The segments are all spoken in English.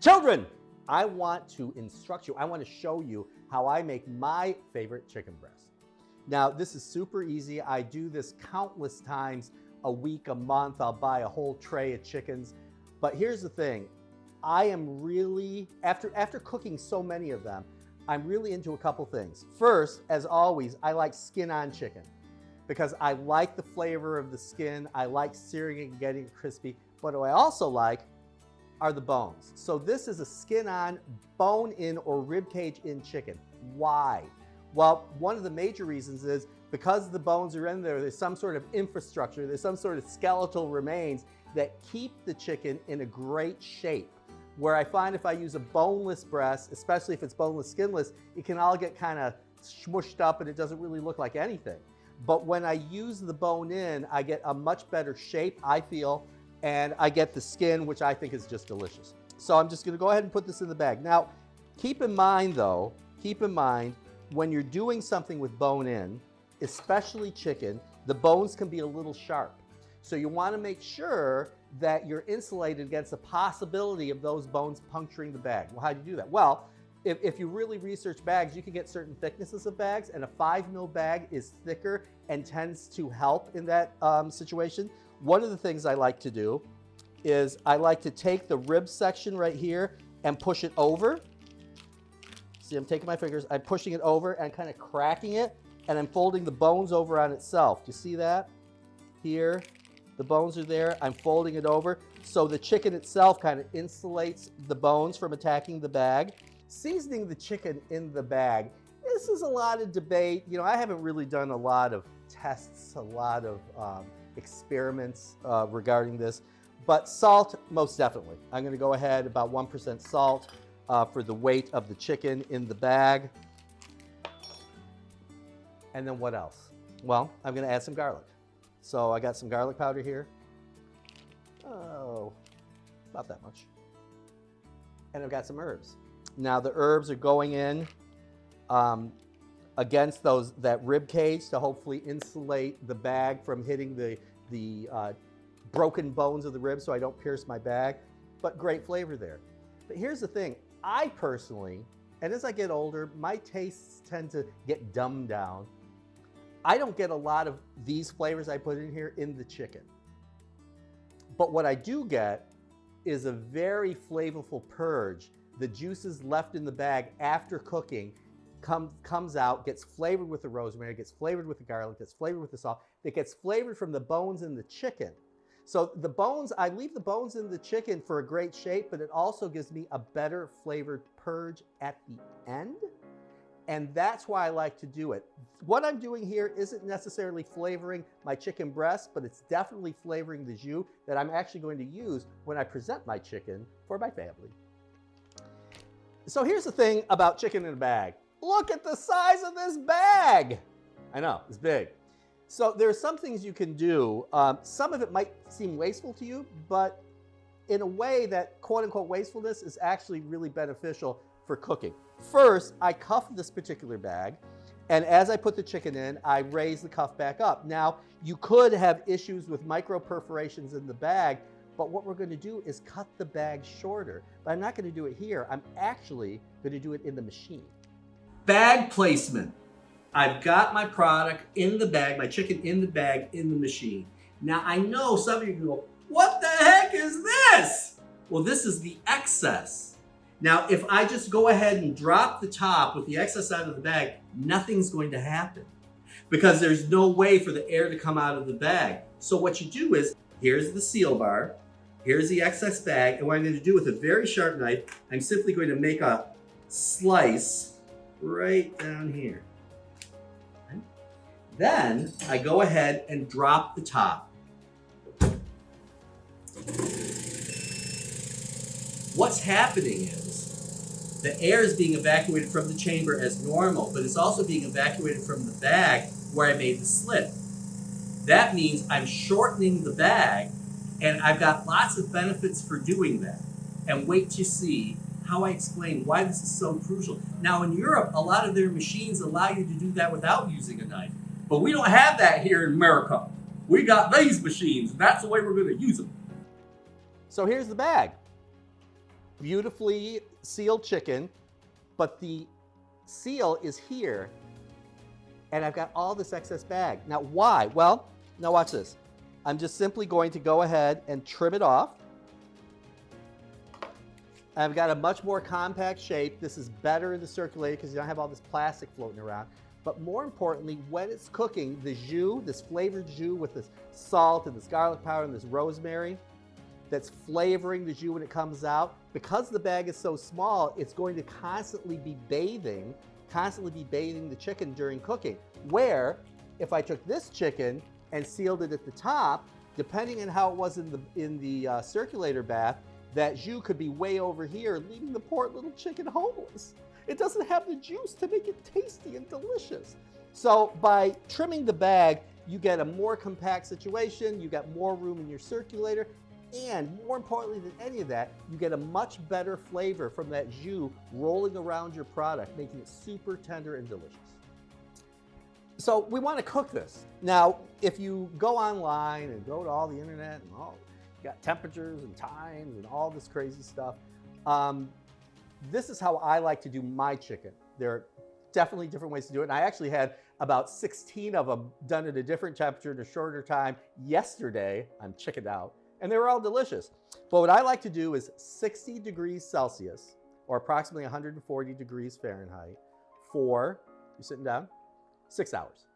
Children, I want to instruct you. I want to show you how I make my favorite chicken breast. Now, this is super easy. I do this countless times a week, a month. I'll buy a whole tray of chickens. But here's the thing. I am really, after cooking so many of them, I'm really into a couple things. First, as always, I like skin-on chicken because I like the flavor of the skin. I like searing it and getting it crispy. But what I also like are the bones. So this is a skin-on, bone-in, or ribcage-in chicken. Why? Well, one of the major reasons is because the bones are in there, there's some sort of infrastructure, there's some sort of skeletal remains that keep the chicken in a great shape. Where I find if I use a boneless breast, especially if it's boneless, skinless, it can all get kind of smushed up and it doesn't really look like anything. But when I use the bone in, I get a much better shape, I feel, and I get the skin, which I think is just delicious. So I'm just gonna go ahead and put this in the bag. Now, keep in mind though, when you're doing something with bone in, especially chicken, the bones can be a little sharp. So you wanna make sure that you're insulated against the possibility of those bones puncturing the bag. Well, how do you do that? Well, if you really research bags, you can get certain thicknesses of bags, and a 5 mil bag is thicker and tends to help in that situation. One of the things I like to do is I like to take the rib section right here and push it over. See, I'm taking my fingers, I'm pushing it over and kind of cracking it, and I'm folding the bones over on itself. Do you see that? Here, the bones are there, I'm folding it over. So the chicken itself kind of insulates the bones from attacking the bag. Seasoning the chicken in the bag, this is a lot of debate. You know, I haven't really done a lot of tests, a lot of experiments regarding this, but salt, most definitely. I'm gonna go ahead about 1% salt for the weight of the chicken in the bag. And then what else? Well, I'm gonna add some garlic. So I got some garlic powder here. Oh, about that much. And I've got some herbs. Now the herbs are going in against that rib cage to hopefully insulate the bag from hitting the broken bones of the ribs so I don't pierce my bag, but great flavor there. But here's the thing, I personally, and as I get older, my tastes tend to get dumbed down. I don't get a lot of these flavors I put in here in the chicken. But what I do get is a very flavorful purge. The juices left in the bag after cooking comes out, gets flavored with the rosemary, gets flavored with the garlic, gets flavored with the salt, it gets flavored from the bones in the chicken. So the bones, I leave the bones in the chicken for a great shape, but it also gives me a better flavored purge at the end. And that's why I like to do it. What I'm doing here isn't necessarily flavoring my chicken breast, but it's definitely flavoring the jus that I'm actually going to use when I present my chicken for my family. So here's the thing about chicken in a bag. Look at the size of this bag. I know, it's big. So there are some things you can do. Some of it might seem wasteful to you, but in a way that quote unquote wastefulness is actually really beneficial for cooking. First, I cuff this particular bag, and as I put the chicken in, I raise the cuff back up. Now, you could have issues with micro perforations in the bag, but what we're going to do is cut the bag shorter. But I'm not going to do it here. I'm actually going to do it in the machine. Bag placement. I've got my product in the bag, my chicken in the bag, in the machine. Now, I know some of you go, what the heck is this? Well, this is the excess. Now, if I just go ahead and drop the top with the excess out of the bag, nothing's going to happen because there's no way for the air to come out of the bag. So what you do is, here's the seal bar, here's the excess bag, and what I'm going to do with a very sharp knife, I'm simply going to make a slice right down here. Okay. Then I go ahead and drop the top. What's happening is the air is being evacuated from the chamber as normal, but it's also being evacuated from the bag where I made the slit. That means I'm shortening the bag, and I've got lots of benefits for doing that. And wait to see how I explain why this is so crucial. Now in Europe, a lot of their machines allow you to do that without using a knife, but we don't have that here in America. We got these machines, and that's the way we're gonna use them. So here's the bag. beautifully sealed chicken, but the seal is here, and I've got all this excess bag. Now, why? Well, now watch this. I'm just simply going to go ahead and trim it off. I've got a much more compact shape. This is better in the circulator because you don't have all this plastic floating around. But more importantly, when it's cooking, the jus, this flavored jus with this salt and this garlic powder and this rosemary that's flavoring the jus when it comes out, because the bag is so small, it's going to constantly be bathing the chicken during cooking. Where if I took this chicken and sealed it at the top, depending on how it was in the circulator bath, that jus could be way over here, leaving the poor little chicken homeless. It doesn't have the juice to make it tasty and delicious. So by trimming the bag, you get a more compact situation, you get more room in your circulator, and more importantly than any of that, you get a much better flavor from that jus rolling around your product, making it super tender and delicious. So we want to cook this. Now, if you go online and go to all the internet and all, you got temperatures and times and all this crazy stuff, this is how I like to do my chicken. There are definitely different ways to do it. And I actually had about 16 of them done at a different temperature in a shorter time yesterday. I'm chickened out. And they were all delicious. But what I like to do is 60 degrees Celsius, or approximately 140 degrees Fahrenheit, for, you're sitting down, 6 hours.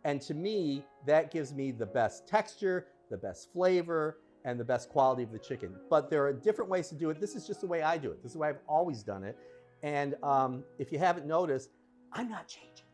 And to me, that gives me the best texture, the best flavor, and the best quality of the chicken. But there are different ways to do it. This is just the way I do it. This is the way I've always done it. And if you haven't noticed, I'm not changing.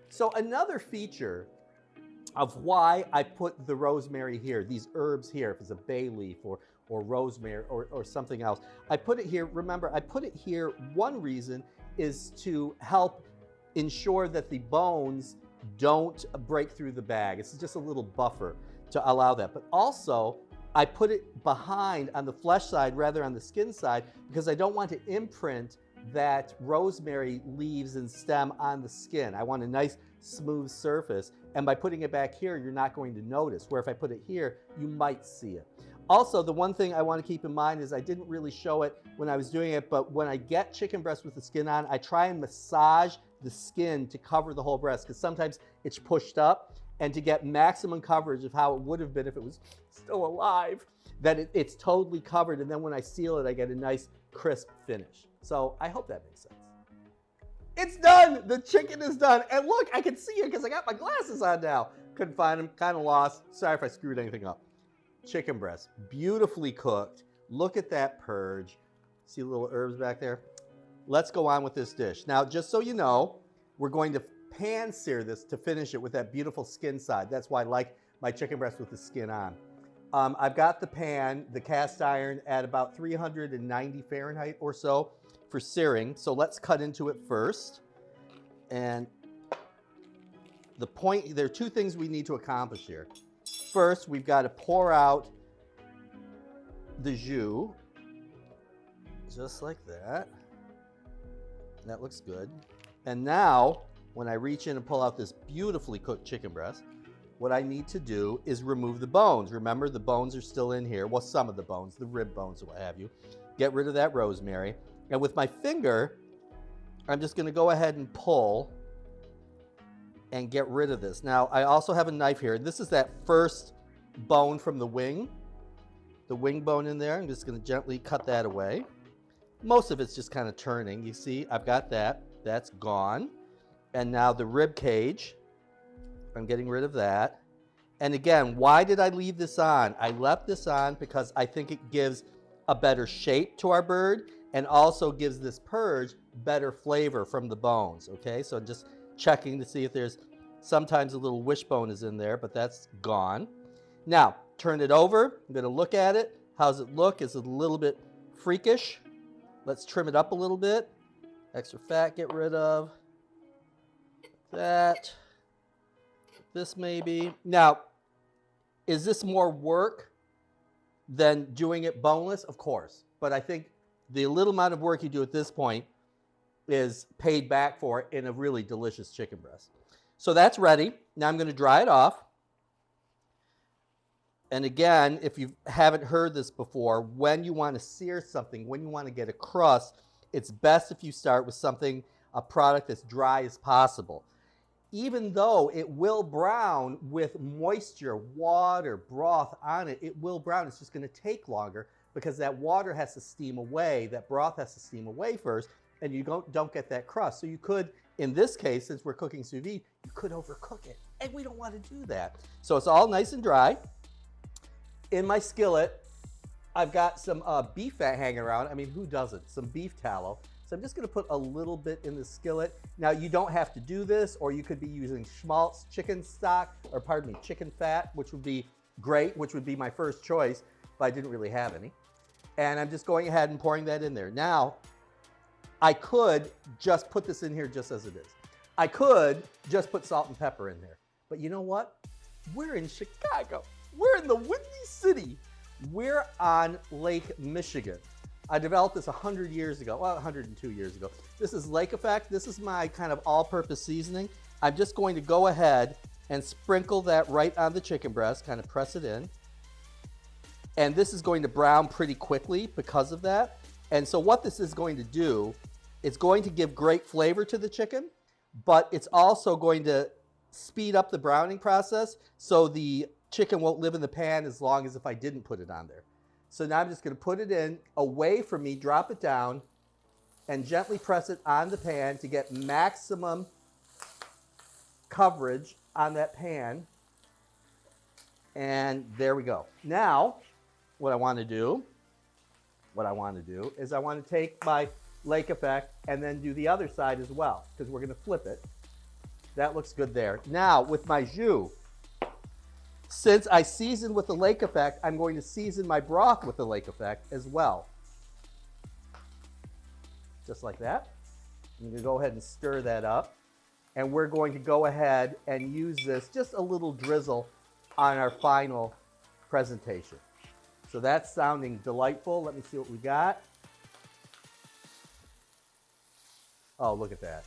So another feature of why I put the rosemary here, these herbs here, if it's a bay leaf or rosemary or something else, I put it here. Remember, I put it here, one reason is to help ensure that the bones don't break through the bag. It's just a little buffer to allow that. But also, I put it behind on the flesh side rather on the skin side because I don't want to imprint that rosemary leaves and stem on the skin. I want a nice smooth surface, and by putting it back here, you're not going to notice, where if I put it here, you might see it. Also, the one thing I want to keep in mind is I didn't really show it when I was doing it, but when I get chicken breast with the skin on, I try and massage the skin to cover the whole breast because sometimes it's pushed up, and to get maximum coverage of how it would have been if it was still alive, that it's totally covered, and then when I seal it, I get a nice crisp finish. So I hope that makes sense. It's done! The chicken is done. And look, I can see it because I got my glasses on now. Couldn't find them, kind of lost. Sorry if I screwed anything up. Chicken breast, beautifully cooked. Look at that purge. See the little herbs back there? Let's go on with this dish. Now, just so you know, we're going to pan sear this to finish it with that beautiful skin side. That's why I like my chicken breast with the skin on. I've got the pan, the cast iron, at about 390 Fahrenheit or so for searing. So let's cut into it first. And the point, there are two things we need to accomplish here. First, we've got to pour out the jus, just like that. That looks good. And now, when I reach in and pull out this beautifully cooked chicken breast, what I need to do is remove the bones. Remember, the bones are still in here. Well, some of the bones, the rib bones or what have you. Get rid of that rosemary. And with my finger, I'm just going to go ahead and pull and get rid of this. Now, I also have a knife here. This is that first bone from the wing bone in there. I'm just going to gently cut that away. Most of it's just kind of turning. You see, I've got that. That's gone. And now the rib cage, I'm getting rid of that. And again, why did I leave this on? I left this on because I think it gives a better shape to our bird and also gives this purge better flavor from the bones, okay? So just checking to see if there's sometimes a little wishbone is in there, but that's gone. Now, turn it over. I'm gonna look at it. How's it look? Is it a little bit freakish? Let's trim it up a little bit. Extra fat, get rid of. That. This maybe. Now, is this more work than doing it boneless? Of course. But I think the little amount of work you do at this point is paid back for in a really delicious chicken breast. So that's ready. Now I'm going to dry it off. And again, if you haven't heard this before, when you want to sear something, when you want to get a crust, it's best if you start with something, a product as dry as possible. Even though it will brown with moisture, water, broth on it, it will brown. It's just going to take longer because that water has to steam away, that broth has to steam away first, and you don't get that crust. So you could, in this case, since we're cooking sous vide, you could overcook it, and we don't want to do that. So it's all nice and dry. In my skillet, I've got some beef fat hanging around. I mean, who doesn't? Some beef tallow. So I'm just going to put a little bit in the skillet. Now, you don't have to do this, or you could be using schmaltz chicken stock, or pardon me, chicken fat, which would be great, which would be my first choice, but I didn't really have any. And I'm just going ahead and pouring that in there. Now, I could just put this in here just as it is. I could just put salt and pepper in there. But you know what? We're in Chicago. We're in the Windy City. We're on Lake Michigan. I developed this 100 years ago, well, 102 years ago. This is Lake Effect. This is my kind of all-purpose seasoning. I'm just going to go ahead and sprinkle that right on the chicken breast, kind of press it in. And this is going to brown pretty quickly because of that. And so what this is going to do, it's going to give great flavor to the chicken, but it's also going to speed up the browning process so the chicken won't live in the pan as long as if I didn't put it on there. So now I'm just going to put it in away from me, drop it down, and gently press it on the pan to get maximum coverage on that pan. And there we go. Now, what I want to do is I want to take my Lake Effect and then do the other side as well, because we're going to flip it. That looks good there. Now, with my jus, since I seasoned with the Lake Effect, I'm going to season my broth with the Lake Effect as well. Just like that. I'm going to go ahead and stir that up. And we're going to go ahead and use this, just a little drizzle, on our final presentation. So that's sounding delightful. Let me see what we got. Oh, look at that.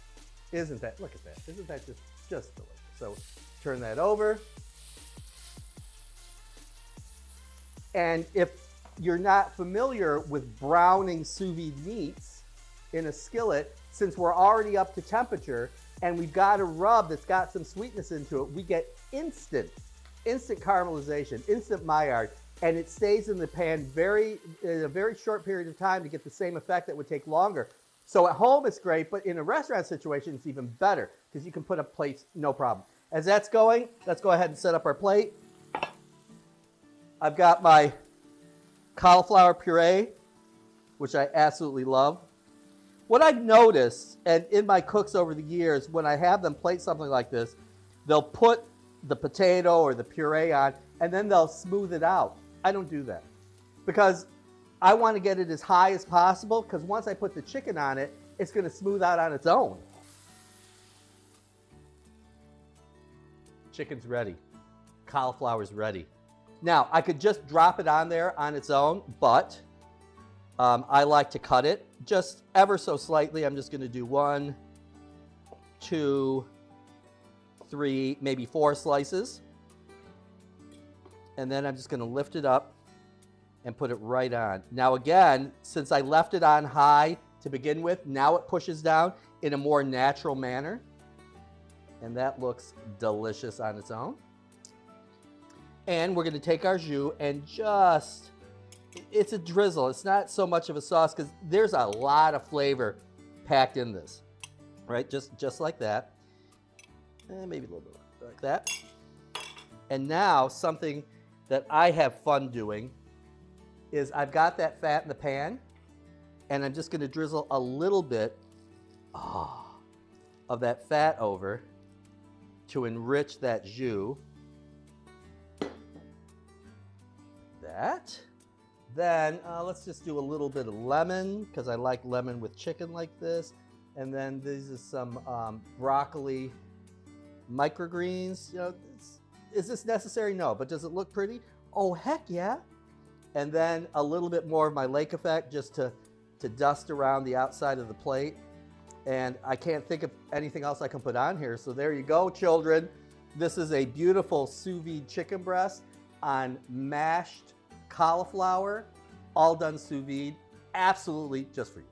Isn't that, look at that. Isn't that just delicious? So turn that over. And if you're not familiar with browning sous vide meats in a skillet, since we're already up to temperature and we've got a rub that's got some sweetness into it, we get instant caramelization, instant Maillard, and it stays in the pan in a very short period of time to get the same effect that would take longer. So at home it's great, but in a restaurant situation it's even better because you can put up plates, no problem. As that's going, let's go ahead and set up our plate. I've got my cauliflower puree, which I absolutely love. What I've noticed, and in my cooks over the years, when I have them plate something like this, they'll put the potato or the puree on, and then they'll smooth it out. I don't do that because I want to get it as high as possible, because once I put the chicken on it, it's going to smooth out on its own. Chicken's ready. Cauliflower's ready. Now, I could just drop it on there on its own, but I like to cut it just ever so slightly. I'm just going to do 1, 2, 3, maybe 4 slices. And then I'm just going to lift it up and put it right on. Now again, since I left it on high to begin with, now it pushes down in a more natural manner. And that looks delicious on its own. And we're going to take our jus and just, it's a drizzle. It's not so much of a sauce because there's a lot of flavor packed in this, right? Just like that. And maybe a little bit like that. And now something that I have fun doing is I've got that fat in the pan, and I'm just going to drizzle a little bit of that fat over to enrich that jus. That. Then let's just do a little bit of lemon, because I like lemon with chicken like this. And then this is some broccoli microgreens. You know, is this necessary? No, but does it look pretty? Oh, heck yeah. And then a little bit more of my Lake Effect just to dust around the outside of the plate. And I can't think of anything else I can put on here. So there you go, children. This is a beautiful sous vide chicken breast. on mashed cauliflower, all done sous vide, absolutely just for you.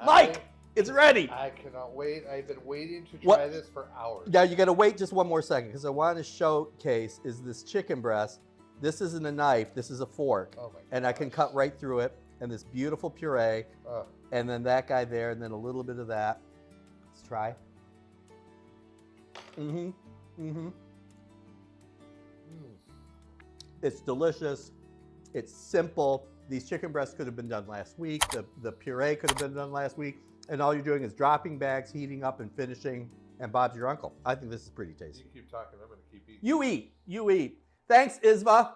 Mike, it's ready. I cannot wait. I've been waiting to try this for hours. Now you got to wait just one more second because I want to showcase is this chicken breast. This isn't a knife. This is a fork. Oh my and I can cut right through it. And this beautiful puree. Oh. And then that guy there, and then a little bit of that. Let's try. It's delicious. It's simple. These chicken breasts could have been done last week. The puree could have been done last week. And all you're doing is dropping bags, heating up, and finishing. And Bob's your uncle. I think this is pretty tasty. You keep talking. I'm going to keep eating. You eat. You eat. Thanks, Isva.